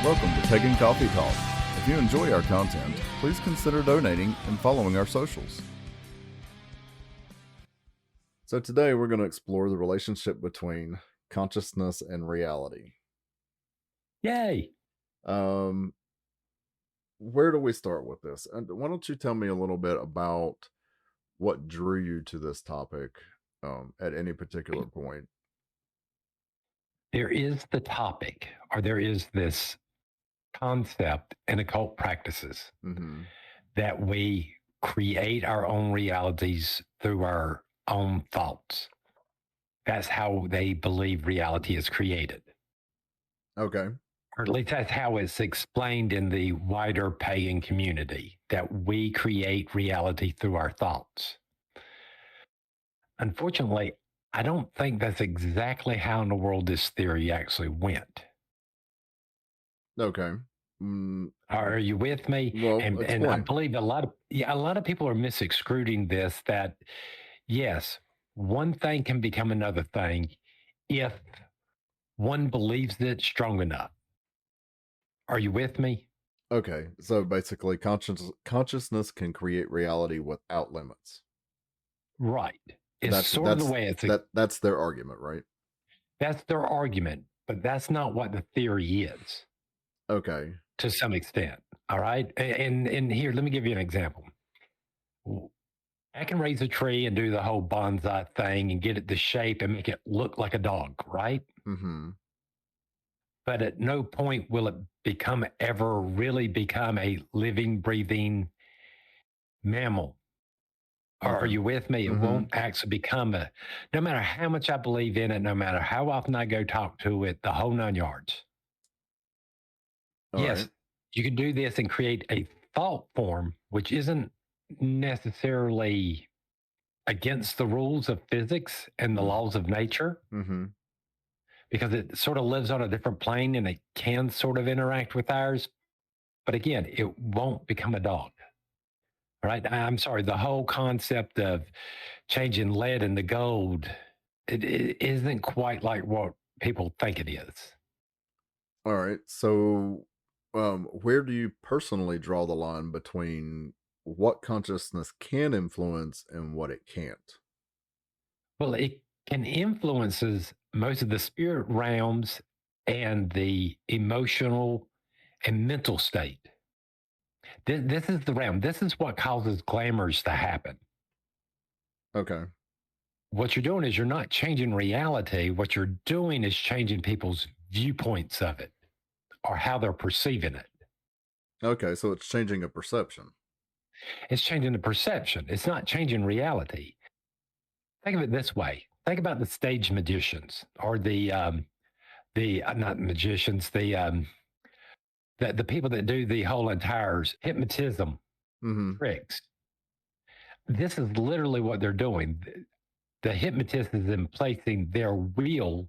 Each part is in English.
Welcome to Pagan Coffee Talk. If you enjoy our content, please consider donating and following our socials. So today we're going to explore the relationship between consciousness and reality. Yay! Where do we start with this? And why don't you tell me a little bit about what drew you to this topic at any particular point? There is the topic, or there is this concept in occult practices that we create our own realities through our own thoughts. That's how they believe reality is created. Okay. Or at least that's how it's explained in the wider pagan community, that we create reality through our thoughts. Unfortunately, I don't think that's exactly how in the world this theory actually went. Okay. Are you with me? Well, and I believe a lot of people are misexcluding this, that yes, one thing can become another thing if one believes it strong enough. Are you with me? Okay. So basically consciousness can create reality without limits. Right. It's sort of the way it's that's their argument, right? That's their argument, but that's not what the theory is. Okay. To some extent. All right. And here, let me give you an example. I can raise a tree and do the whole bonsai thing and get it the shape and make it look like a dog, right? Mm-hmm. But at no point will it ever really become a living, breathing mammal. Okay. Are you with me? It won't actually become no matter how much I believe in it, no matter how often I go talk to it, the whole 9 yards. Yes, right. You can do this and create a thought form, which isn't necessarily against the rules of physics and the laws of nature, because it sort of lives on a different plane and it can sort of interact with ours. But again, it won't become a dog. Right? I'm sorry, the whole concept of changing lead into gold, it isn't quite like what people think it is. All right. So where do you personally draw the line between what consciousness can influence and what it can't? Well, it can influences most of the spirit realms and the emotional and mental state. This is the realm. This is what causes glamours to happen. Okay. What you're doing is you're not changing reality. What you're doing is changing people's viewpoints of it or how they're perceiving it. Okay, so it's changing a perception. It's changing the perception. It's not changing reality. Think of it this way. Think about the stage magicians or the not magicians, the people that do the whole entire hypnotism tricks. This is literally what they're doing. The hypnotist is in placing their will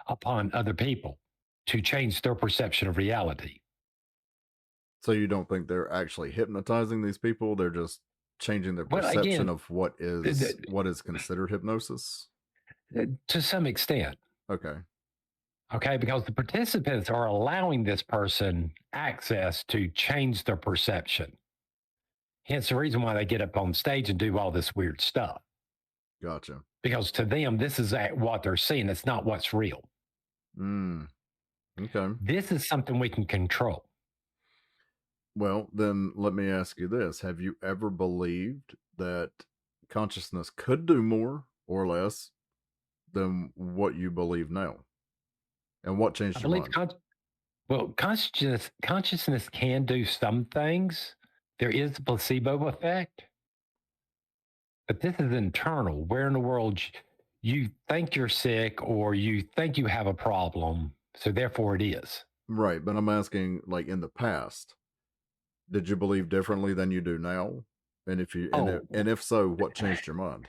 upon other people to change their perception of reality. So you don't think they're actually hypnotizing these people? They're just changing their perception of what is considered hypnosis? To some extent. Okay. Okay, because the participants are allowing this person access to change their perception. Hence the reason why they get up on stage and do all this weird stuff. Gotcha. Because to them, this is what they're seeing. It's not what's real. Okay. This is something we can control. Well, then let me ask you this. Have you ever believed that consciousness could do more or less than what you believe now? And what changed your mind? Well, consciousness can do some things. There is a placebo effect. But this is internal. Where in the world you think you're sick or you think you have a problem, so therefore it is. Right, but I'm asking, like, in the past, did you believe differently than you do now? And if you and if so, what changed your mind?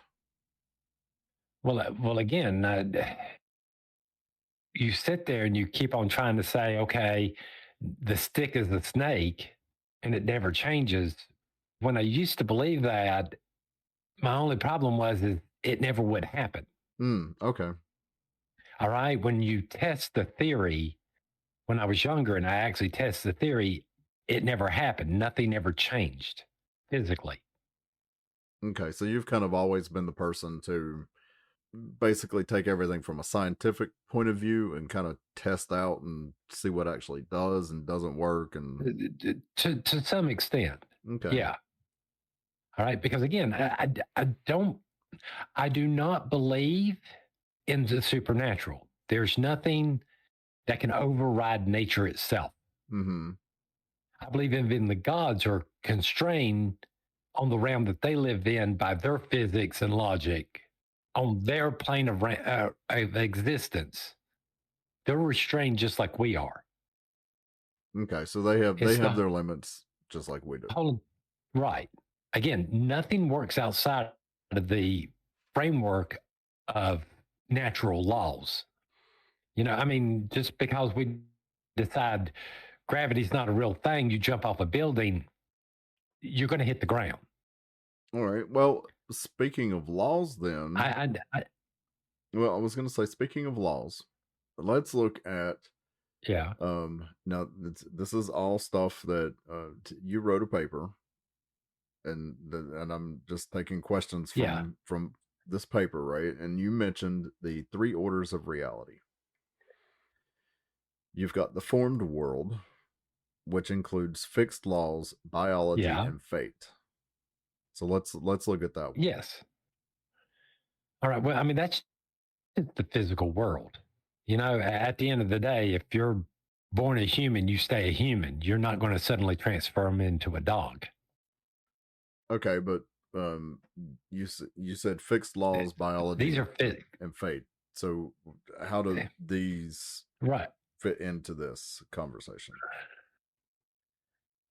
Well, again, you sit there and you keep on trying to say, okay, the stick is the snake, and it never changes. When I used to believe that, my only problem was is it never would happen. Okay. All right. When you test the theory, when I was younger and I actually tested the theory, it never happened. Nothing ever changed physically. Okay, so you've kind of always been the person to basically take everything from a scientific point of view and kind of test out and see what actually does and doesn't work. And To some extent. okay. Yeah. All right. Because again, I do not believe in the supernatural. There's nothing that can override nature itself. Mm-hmm. I believe in the gods are constrained on the realm that they live in by their physics and logic on their plane of existence. They're restrained just like we are. Okay, so they have The their limits just like we do. whole right. Again, nothing works outside of the framework of natural laws. I mean, just because we decide gravity's not a real thing, you jump off a building, you're going to hit the ground. All right. Well, speaking of laws, I, then, I, I well, I was going to say, speaking of laws, let's look at yeah, now this is all stuff that you wrote a paper, and I'm just taking questions yeah, from this paper, right? And you mentioned the three orders of reality. You've got the formed world, which includes fixed laws, biology, yeah, and fate. So let's look at that one. yes. All right. Well, I mean, that's just the physical world. At the end of the day, if you're born a human, you stay a human. You're not going to suddenly transform into a dog. Okay, but um, you said fixed Eh, laws, These biology, are fit. and fate. So how do eh, these Right. fit into this conversation?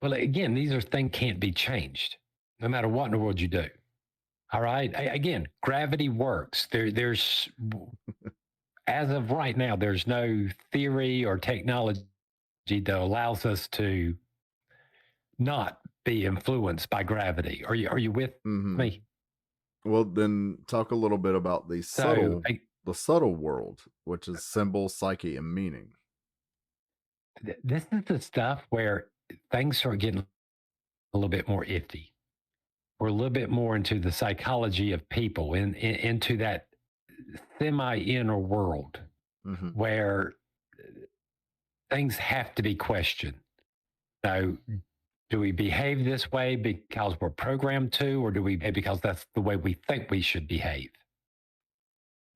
Well, again, these are things can't be changed no matter what in the world you do. All right. Again, gravity works. There's, as of right now, there's no theory or technology that allows us to not be influenced by gravity. Are you with Hmm. me? Well, then talk a little bit about So the subtle world, which is symbol, psyche, and meaning. this is the stuff where things start getting a little bit more iffy. We're a little bit more into the psychology of people, into that semi inner world Hmm. where things have to be questioned. So, do we behave this way because we're programmed to, or do we behave because that's the way we think we should behave?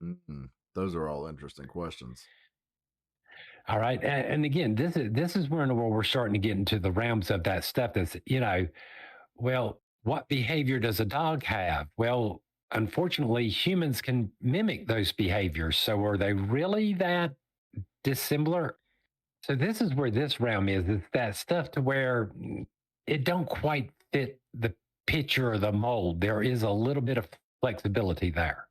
Hmm. Those are all interesting questions. All right. And again, this is where in the world we're starting to get into the realms of that stuff that's, well, what behavior does a dog have? Well, unfortunately, humans can mimic those behaviors. So are they really that dissimilar? So this is where this realm is. It's that stuff to where it don't quite fit the picture or the mold. There is a little bit of flexibility there.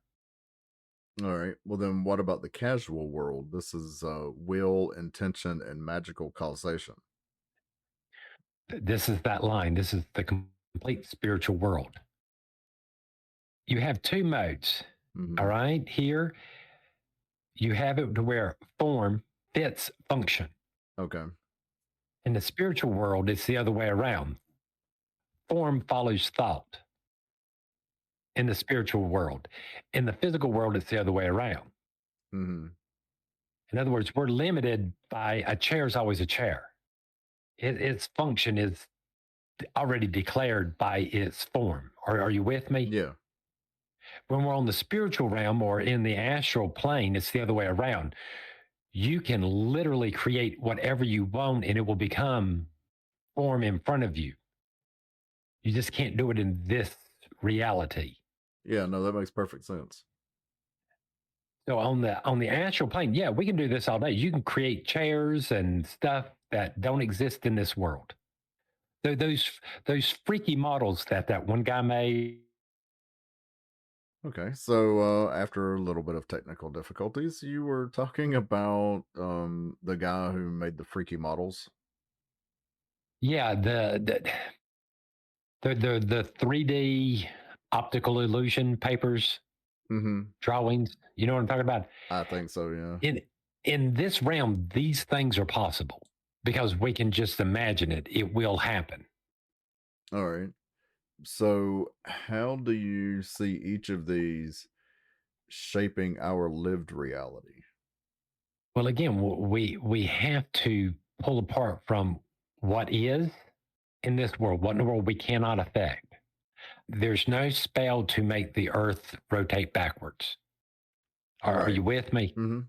All right. Well, then what about the casual world? This is will, intention, and magical causation. This is that line. This is the complete spiritual world. You have two modes. All Hmm. right. Here, you have it to where form fits function. Okay. In the spiritual world, it's the other way around. Form follows thought in the spiritual world. In the physical world, it's the other way around. Hmm. In other words, we're limited by a chair is always a chair. Its function is already declared by its form. Are you with me? Yeah. When we're on the spiritual realm or in the astral plane, it's the other way around. You can literally create whatever you want and it will become form in front of you. You just can't do it in this reality. Yeah. No, that makes perfect sense. So on the astral plane, yeah, we can do this all day. You can create chairs and stuff that don't exist in this world. Those freaky models that one guy made. Okay, so after a little bit of technical difficulties, you were talking about the guy who made the freaky models. Yeah, the 3D optical illusion papers, Hmm. drawings. You know what I'm talking about? I think so. Yeah. In in this realm, these things are possible. because we can just imagine it. It will happen. All right. So, how do you see each of these shaping our lived reality? Well, again, we have to pull apart from what is in this world, what in the world we cannot affect. There's no spell to make the earth rotate backwards. Are Right. you with me? Mm-hmm.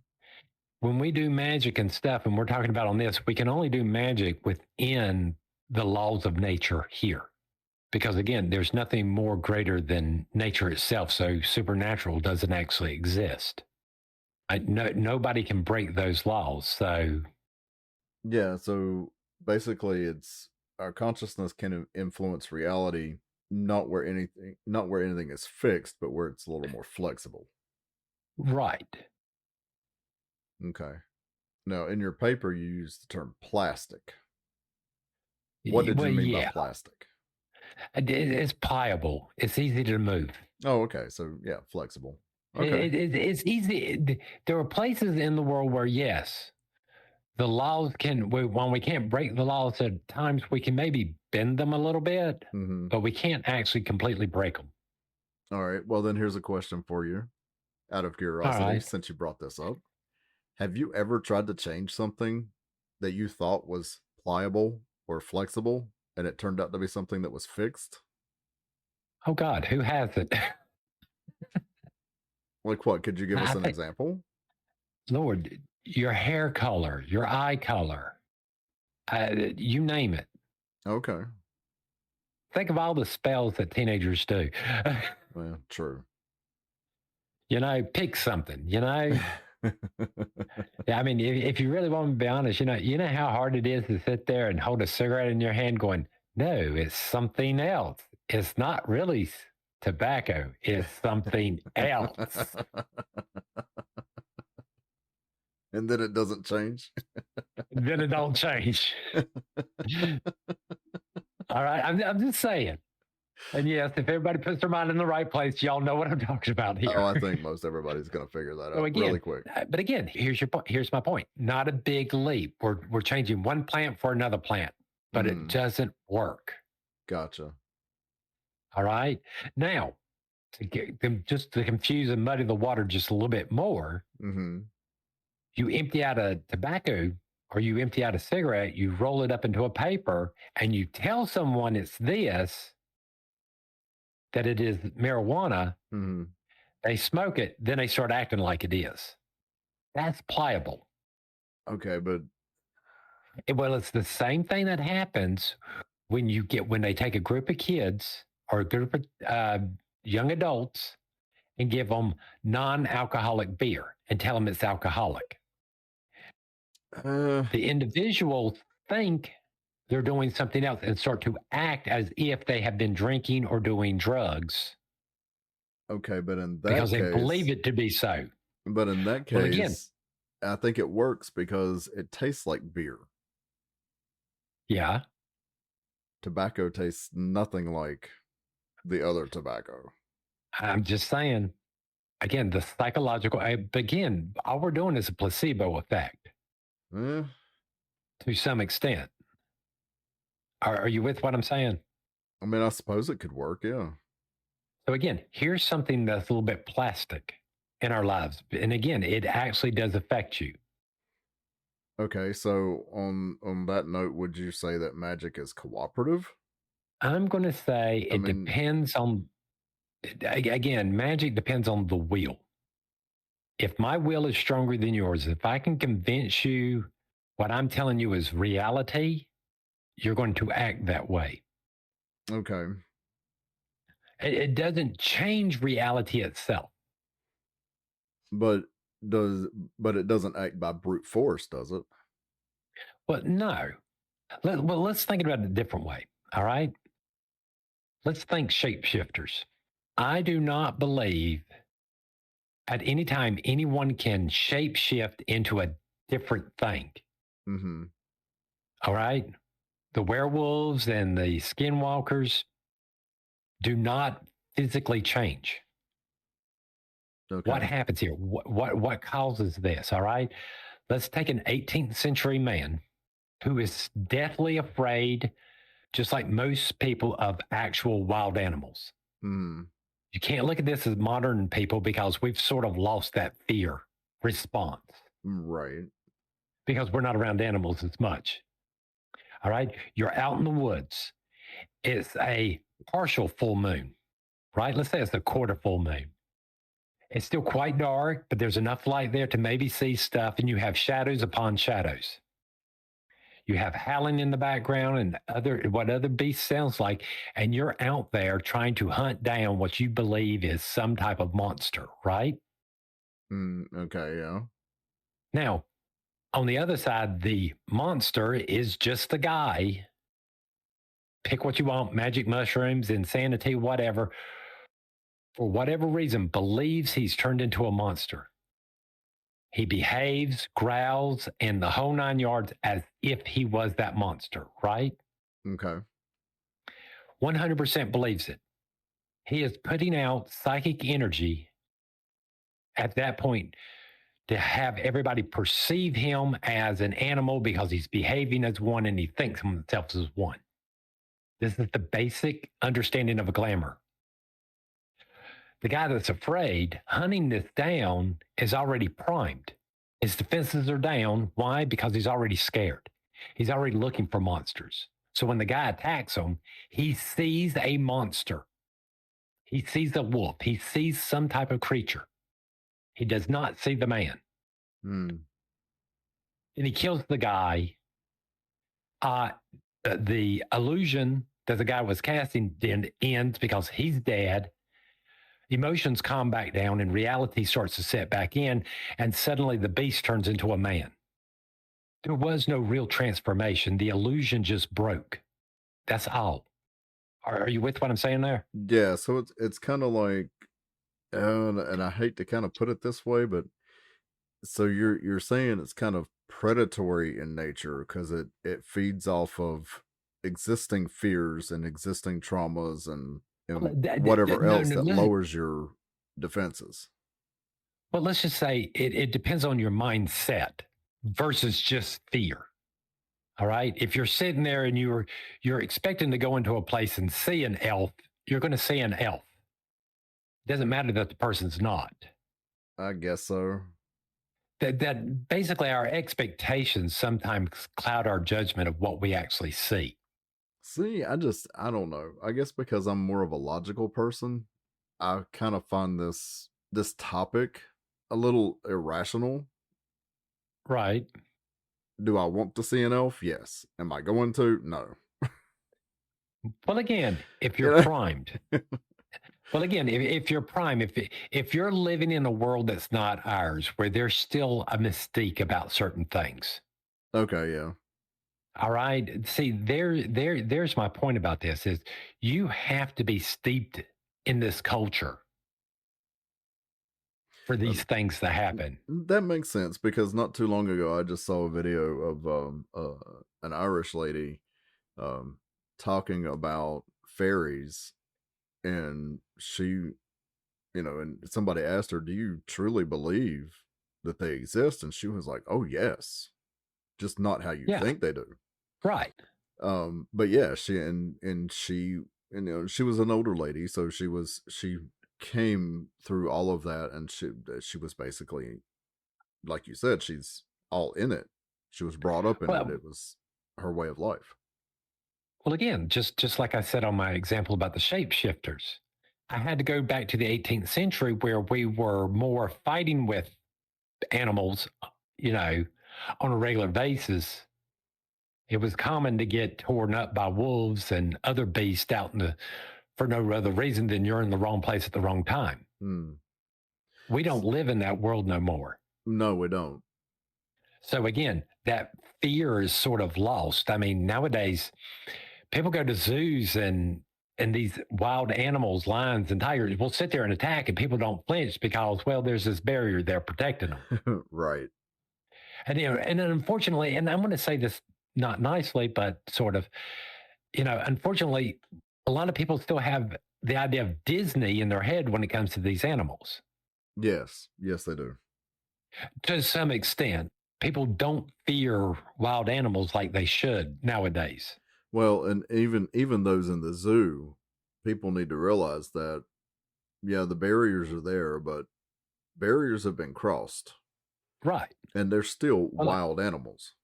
When we do magic and stuff, and we're talking about on this, we can only do magic within the laws of nature here. Because again, there's nothing more greater than nature itself. So supernatural doesn't actually exist. Nobody can break those laws. So Yeah. So basically, it's our consciousness can influence reality, not where anything is fixed, but where it's a little more flexible. right. Okay. Now, in your paper, you use the term plastic. What did Well, you mean by yeah, plastic? it's pliable. It's easy to move. Oh, okay. So yeah, flexible. Okay. It's easy. There are places in the world where, yes, the laws when we can't break the laws at times, we can maybe bend them a little bit, Mm-hmm. but we can't actually completely break them. All right. Well, then here's a question for you, out of All curiosity, right. since you brought this up. Have you ever tried to change something that you thought was pliable or flexible, and it turned out to be something that was fixed? Oh, God, who has it? Like what? Could you give us I an think, example? Lord, your hair color, your eye color, you name it. Okay. Think of all the spells that teenagers do. Well, true. Pick something, Yeah, I mean, if you really want to be honest, you know how hard it is to sit there and hold a cigarette in your hand going, no, it's something else. It's not really tobacco. It's something else. And then it doesn't change. Then it don't change. All right. I'm just saying. And yes, if everybody puts their mind in the right place, y'all know what I'm talking about Oh, here. I think most everybody's going to figure that So out really again, quick. but again, here's your point. Here's my point. Not a big leap. We're changing one plant for another plant, but it doesn't work. Gotcha. All right. Now, to get them just to confuse and muddy the water just a little bit more, Mm-hmm. you empty out a tobacco or you empty out a cigarette, you roll it up into a paper, and you tell someone it's this, that it is marijuana. Mm-hmm. They smoke it, then they start acting like it is. That's pliable. Okay, but Well, it's the same thing that happens when they take a group of kids or a group of young adults and give them non-alcoholic beer and tell them it's alcoholic. uh, The individuals think they're doing something else and start to act as if they have been drinking or doing drugs okay, but in because that they believe case, it to be so. but in that Well, again, case, I think it works because it tastes like beer. yeah, Tobacco tastes nothing like the other tobacco. I'm just saying. Again, the psychological, again, all we're doing is a placebo effect Eh, to some extent. Are you with what I'm saying? I mean, I suppose it could work, yeah. So again, here's something that's a little bit plastic in our lives. And again, it actually does affect you. Okay, so on that note, would you say that magic is cooperative? I'm going to say I it mean, depends on, again, magic depends on the will. If my will is stronger than yours, if I can convince you what I'm telling you is reality, you're going to act that way. okay, It doesn't change reality itself. but does but it doesn't act by brute force, does it? But no. Let's think about it a different way. All right. Let's think shapeshifters. I do not believe at any time anyone can shapeshift into a different thing. Mm-hmm. All right. The werewolves and the skinwalkers do not physically change. What Okay. happens here? What causes this? All right. Let's take an 18th century man who is deathly afraid, just like most people, of actual wild animals. Mm. You can't look at this as modern people because we've sort of lost that fear response Right. because we're not around animals as much. All right. You're out in the woods. It's a partial full moon, right? Let's say it's a quarter full moon. It's still quite dark, but there's enough light there to maybe see stuff, and you have shadows upon shadows. You have howling in the background and what other beast sounds like, and you're out there trying to hunt down what you believe is some type of monster, right? Okay, yeah. Now, on the other side, the monster is just the guy. Pick what you want, magic mushrooms, insanity, whatever. For whatever reason, believes he's turned into a monster. He behaves, growls, and the whole 9 yards as if he was that monster, right? Okay. 100% believes it. He is putting out psychic energy at that point to have everybody perceive him as an animal because he's behaving as one and he thinks himself as one. This is the basic understanding of a glamour. The guy that's afraid, hunting this down, is already primed. His defenses are down. Why? Because he's already scared. He's already looking for monsters. So when the guy attacks him, he sees a monster. He sees a wolf. He sees some type of creature. He does not see the man. Mm. And he kills the guy. The illusion that the guy was casting then ends because he's dead. Emotions calm back down and reality starts to set back in, and suddenly the beast turns into a man. There was no real transformation. The illusion just broke. That's all. Are you with what I'm saying there? Yeah, so it's kind of like, and I hate to kind of put it this way, but so you're saying it's kind of predatory in nature because it feeds off of existing fears and existing traumas and whatever No, else no, that lowers your defenses. well, let's just say it depends on your mindset versus just fear. All right. If you're sitting there and you're expecting to go into a place and see an elf, you're going to see an elf. It doesn't matter that the person's not. I guess so. That basically our expectations sometimes cloud our judgment of what we actually see. See, I don't know. I guess because I'm more of a logical person, I kind of find this topic a little irrational. Right. Do I want to see an elf? Yes. Am I going to? No. Well, again, if you're You know? primed. Well, again, if you're prime, if you're living in a world that's not ours, where there's still a mystique about certain things. Okay, yeah. All right. See, there's my point about this is you have to be steeped in this culture for these things to happen. That makes sense because not too long ago I just saw a video of an Irish lady talking about fairies, and and somebody asked her, "Do you truly believe that they exist?" And she was like, "Oh yes, just not how you Yeah. think they do." Right. But yeah, she was an older lady, so she came through all of that, and she was basically, like you said, she's all in it. She was brought up in it. Well, It was her way of life. well, again, just like I said on my example about the shapeshifters, I had to go back to the 18th century where we were more fighting with animals, on a regular basis. It was common to get torn up by wolves and other beasts for no other reason than you're in the wrong place at the wrong time. Hmm. We don't live in that world no more. No, we don't. So again, that fear is sort of lost. I mean, nowadays people go to zoos and these wild animals, lions and tigers will sit there and attack and people don't flinch because, well, there's this barrier there protecting them. Right. And unfortunately, and I'm going to say this not nicely, but sort of, unfortunately, a lot of people still have the idea of Disney in their head when it comes to these animals Yes. Yes, they do. to some extent. people don't fear wild animals like they should nowadays. Well, and even those in the zoo, people need to realize that, yeah, the barriers are there, but barriers have been crossed, Right. and they're still Well, wild animals.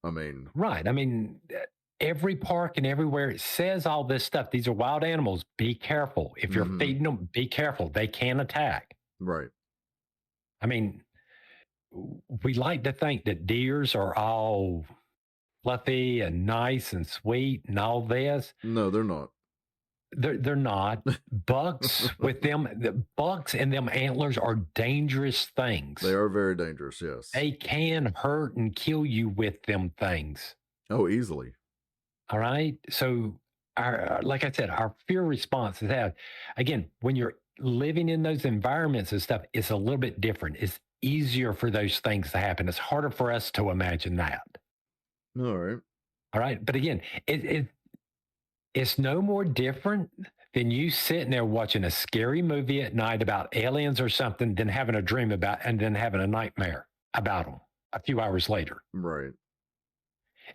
I mean, right. I mean, every park and everywhere it says all this stuff. These are wild animals. Be careful. If you're mhm, feeding them, be careful. They can attack. right. I mean, we like to think that deers are all fluffy and nice and sweet and all this. No, they're not. They're not. Bucks with them, the bucks and them antlers are dangerous They things. are very dangerous, yes. They can hurt and kill you with them things. Oh, easily. All right. So, like I said, our fear response is that, again, when you're living in those environments and stuff, it's a little bit different. It's easier for those things to happen. It's harder for us to imagine that. All right. All right. But again, it's no more different than you sitting there watching a scary movie at night about aliens or something, than having a dream about and then having a nightmare about them a few hours later. Right.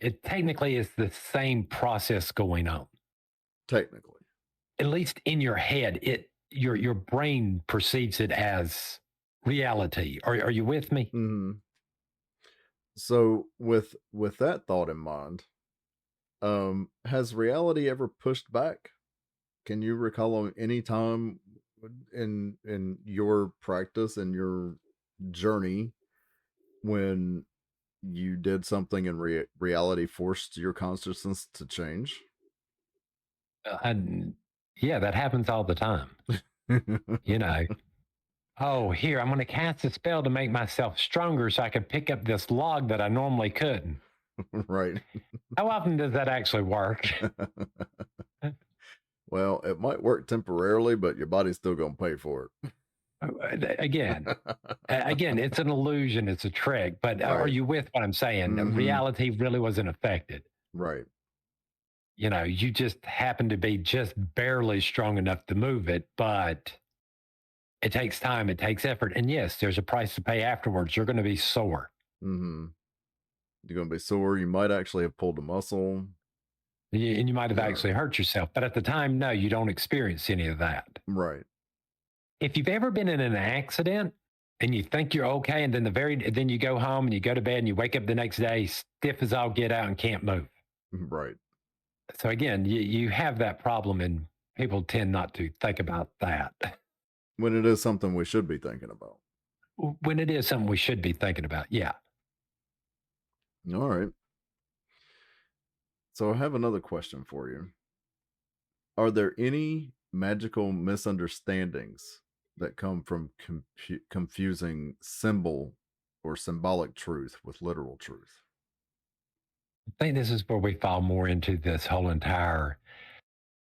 It technically is the same process going on. Technically. At least in your head, your brain perceives it as reality. Are you with me? Hmm. So with that thought in mind, has reality ever pushed back? Can you recall on any time in your practice and your journey when you did something and reality forced your consciousness to change? And yeah, that happens all the time. You know, oh, here, I'm going to cast a spell to make myself stronger so I can pick up this log that I normally couldn't. Right. How often does that actually work? Well, it might work temporarily, but your body's still going to pay for Again, it. again, it's an illusion, it's a trick. But are Right. you with what I'm saying? Hmm. Reality really wasn't affected. Right. You know, you just happen to be just barely strong enough to move it, but it takes time, it takes effort. And yes, there's a price to pay afterwards. You're going to be sore. Hmm. You're going to be sore. You might actually have pulled a muscle. And you might have Yeah. actually hurt yourself. But at the time, no, you don't experience any of that. Right. If you've ever been in an accident and you think you're okay, and then you go home and you go to bed and you wake up the next day stiff as all get out and can't move. Right. So again, you have that problem, and people tend not to think about that When it is something we should be thinking about. when it is something we should be thinking about. Yeah. All right. So I have another question for you. Are there any magical misunderstandings that come from confusing symbol or symbolic truth with literal truth? I think this is where we fall more into this whole entire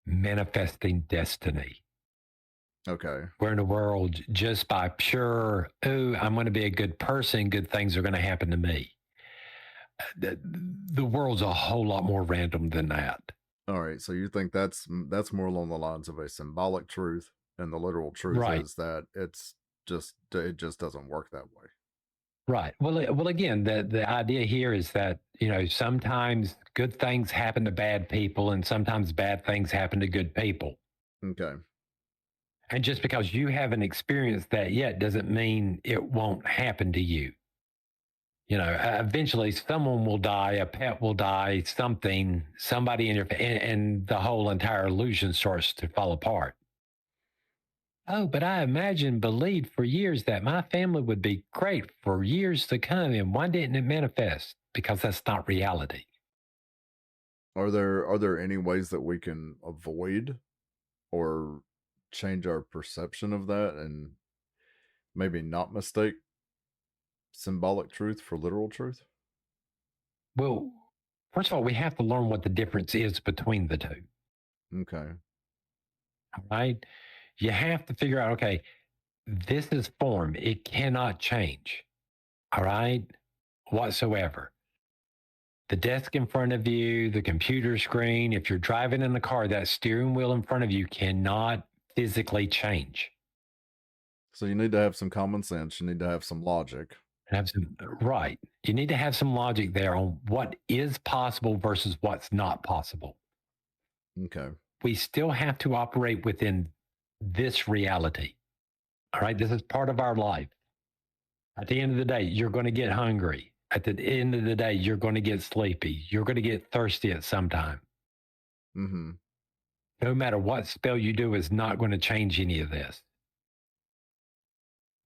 manifesting destiny. Okay. We're in a world just by pure, oh, I'm going to be a good person, good things are going to happen to me. The world's a whole lot more random than that. All right. So you think that's more along the lines of a symbolic truth, and the literal truth Right. is that it just doesn't work that way. Right. Well, again, the idea here is that, sometimes good things happen to bad people and sometimes bad things happen to good people. Okay. And just because you haven't experienced that yet doesn't mean it won't happen to you. Eventually someone will die, a pet will die, somebody in and the whole entire illusion starts to fall apart. Oh, but I imagined, believed for years that my family would be great for years to come. And why didn't it manifest? Because that's not reality. Are there any ways that we can avoid or change our perception of that and maybe not mistake symbolic truth for literal truth? Well, first of all, we have to learn what the difference is between the two. Okay. All right. You have to figure out, okay, this is form. It cannot change. All right. Whatsoever. The desk in front of you, the computer screen, if you're driving in the car, that steering wheel in front of you cannot physically change. So you need to have some common sense. You need to have some logic. Have some, right. You need to have some logic there on what is possible versus what's not possible. Okay. We still have to operate within this reality. All right. This is part of our life. At the end of the day, you're going to get hungry. At the end of the day, you're going to get sleepy. You're going to get thirsty at some time. Mm-hmm. No matter what spell you do is not going to change any of this.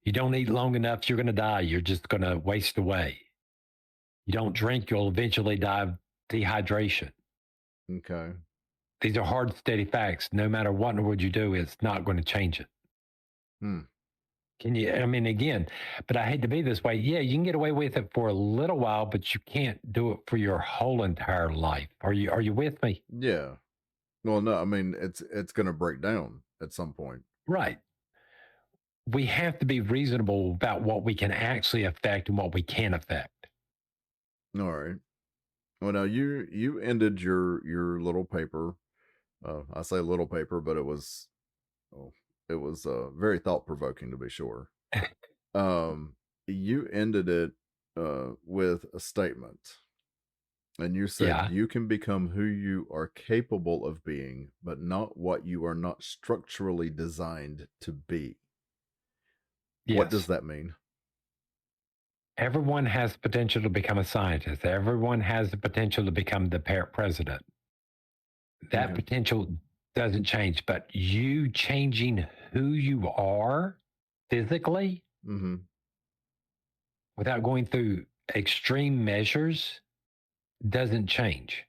You don't eat long enough, you're going to die. You're just going to waste away. You don't drink, you'll eventually die of dehydration. Okay. These are hard, steady facts. No matter what in the world you do, it's not going to change it. Hmm. Can you? I mean, again, but I hate to be this way. Yeah, you can get away with it for a little while, but you can't do it for your whole entire life. Are you with me? Yeah. Well, no, I mean it's going to break down at some point. Right. We have to be reasonable about what we can actually affect and what we can affect. All right. Well, now you ended your little paper. I say little paper, but oh, it was very thought provoking to be sure. You ended it with a statement, and you said Yeah. you can become who you are capable of being, but not what you are not structurally designed to be. What does Yes. that mean? Everyone has potential to become a scientist. Everyone has the potential to become the president. That Okay. potential doesn't change, but you changing who you are physically Mm-hmm. without going through extreme measures doesn't change.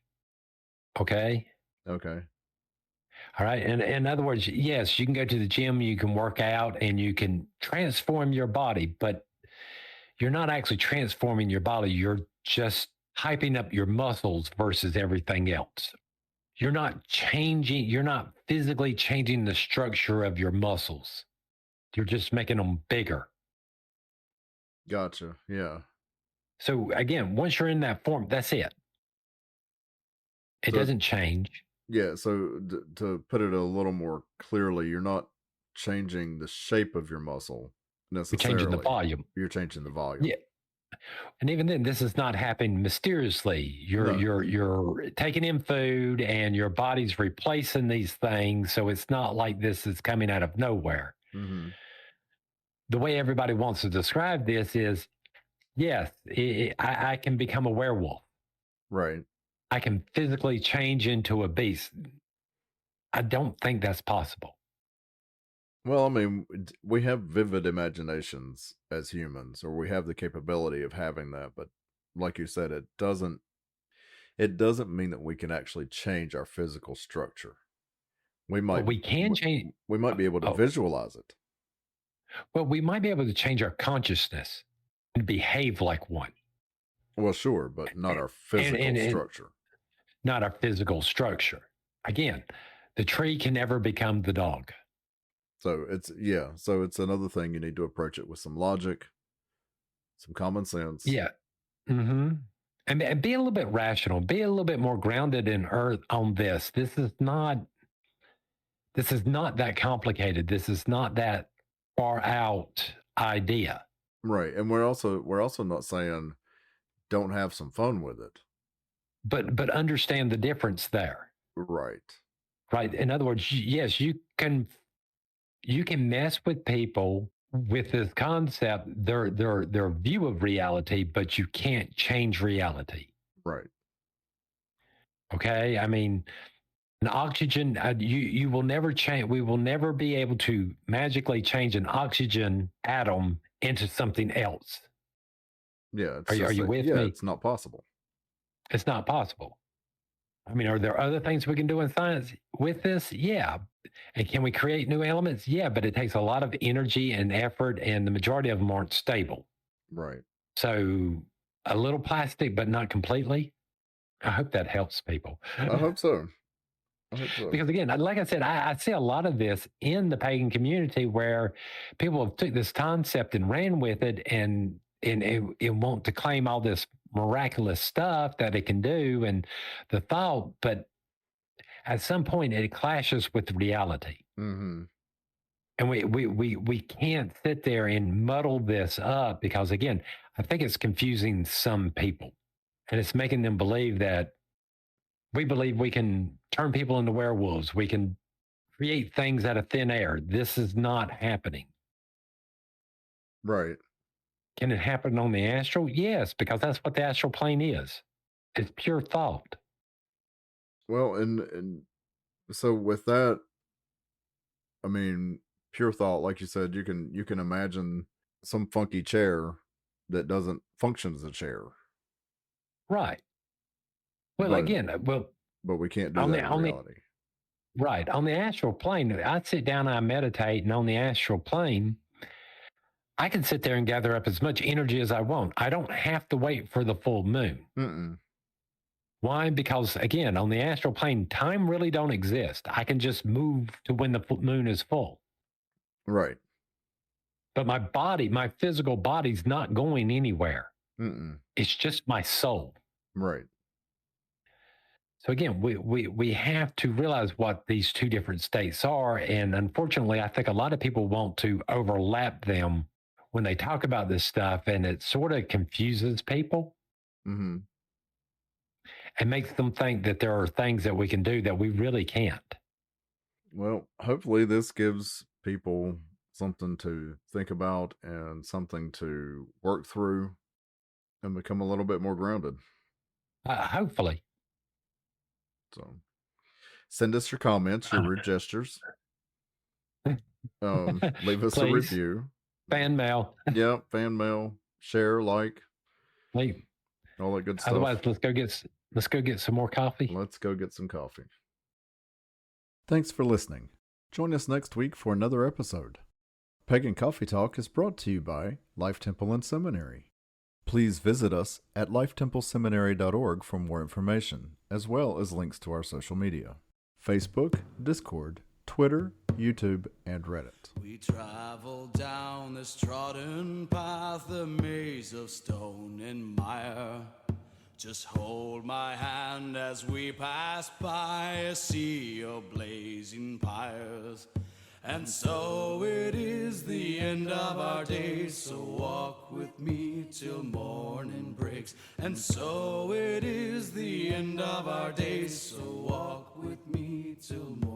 Okay. Okay. All right. And in other words, yes, you can go to the gym, you can work out, and you can transform your body, but you're not actually transforming your body. You're just hyping up your muscles versus everything else. You're not changing, you're not physically changing the structure of your muscles. You're just making them bigger. Gotcha. Yeah. So again, once you're in that form, that's it. It So doesn't change. yeah. So to put it a little more clearly, you're not changing the shape of your muscle You're changing the necessarily. volume. You're changing the volume. Yeah. And even then, this is not happening mysteriously. You're No. you're you're taking in food and your body's replacing these things. So it's not like this is coming out of nowhere. Mm-hmm. The way everybody wants to describe this is yes, I can become a werewolf. Right. I can physically change into a beast. I don't think that's possible. Well, I mean, we have vivid imaginations as humans, or we have the capability of having that. But like you said, it doesn't mean that we can actually change our physical structure. We But might we can w- change. we might be able to Oh, visualize it. well, we might be able to change our consciousness and behave like one, Well, sure, but not our and physical and structure. not our physical structure. Again, the tree can never become the dog. So it's another thing you need to approach it with some logic, some common sense. Yeah. Hmm. And be a little bit rational. Be a little bit more grounded in earth on this. This is not. This is not that complicated. This is not that far out idea. Right. And we're also not saying don't have some fun with it. But understand the difference there, Right. right? In other words, yes, you can mess with people with this concept, their view of reality, but you can't change reality. Right. Okay, I mean, an oxygen, you will never change. We will never be able to magically change an oxygen atom into something else. Yeah, Are you with me? it's not possible. It's not possible. I mean, are there other things we can do in science with this? Yeah. And can we create new elements? Yeah, but it takes a lot of energy and effort, and the majority of them aren't stable. Right. So a little plastic, but not completely. I hope that helps people. I hope so. I hope so. Because again, like I said, I see a lot of this in the pagan community where people have took this concept and ran with it and want to claim all this miraculous stuff that it can do and the thought, but at some point it clashes with reality. Mm-hmm. And we can't sit there and muddle this up because again, I think it's confusing some people, and it's making them believe that we believe we can turn people into werewolves. We can create things out of thin air. This is not happening. Right. Can it happen on the astral? Yes, because that's what the astral plane is. It's pure thought. Well, and so with that, I mean, pure thought, like you said, you can imagine some funky chair that doesn't function as a chair, Right. Well, but again, but we can't do on that the in on the reality. right on the astral plane, I sit down, I meditate, and on the astral plane, I can sit there and gather up as much energy as I want. I don't have to wait for the full moon. Mm-mm. Why? Because again, on the astral plane, time really don't exist. I can just move to when the moon is full. Right. But my body, my physical body's not going anywhere. Mm-mm. It's just my soul. Right. So again, we have to realize what these two different states are. And unfortunately, I think a lot of people want to overlap them when they talk about this stuff, and it sort of confuses people Mm-hmm. and makes them think that there are things that we can do that we really can't. Well, hopefully this gives people something to think about and something to work through and become a little bit more grounded. Hopefully. So send us your comments, your rude gestures. Leave us a Please, review. fan mail. Yeah, fan mail, share, like, Like, all that good otherwise, stuff. let's go get some more coffee. Let's go get some coffee. Thanks for listening. Join us next week for another episode. Pagan Coffee Talk is brought to you by Life Temple and Seminary. Please visit us at lifetempleseminary.org for more information, as well as links to our social media: Facebook, Discord, Twitter, YouTube, and Reddit. We travel down this trodden path, a maze of stone and mire. Just hold my hand as we pass by a sea of blazing pyres. And so it is the end of our days, so walk with me till morning breaks. And so it is the end of our days, so walk with me till morning.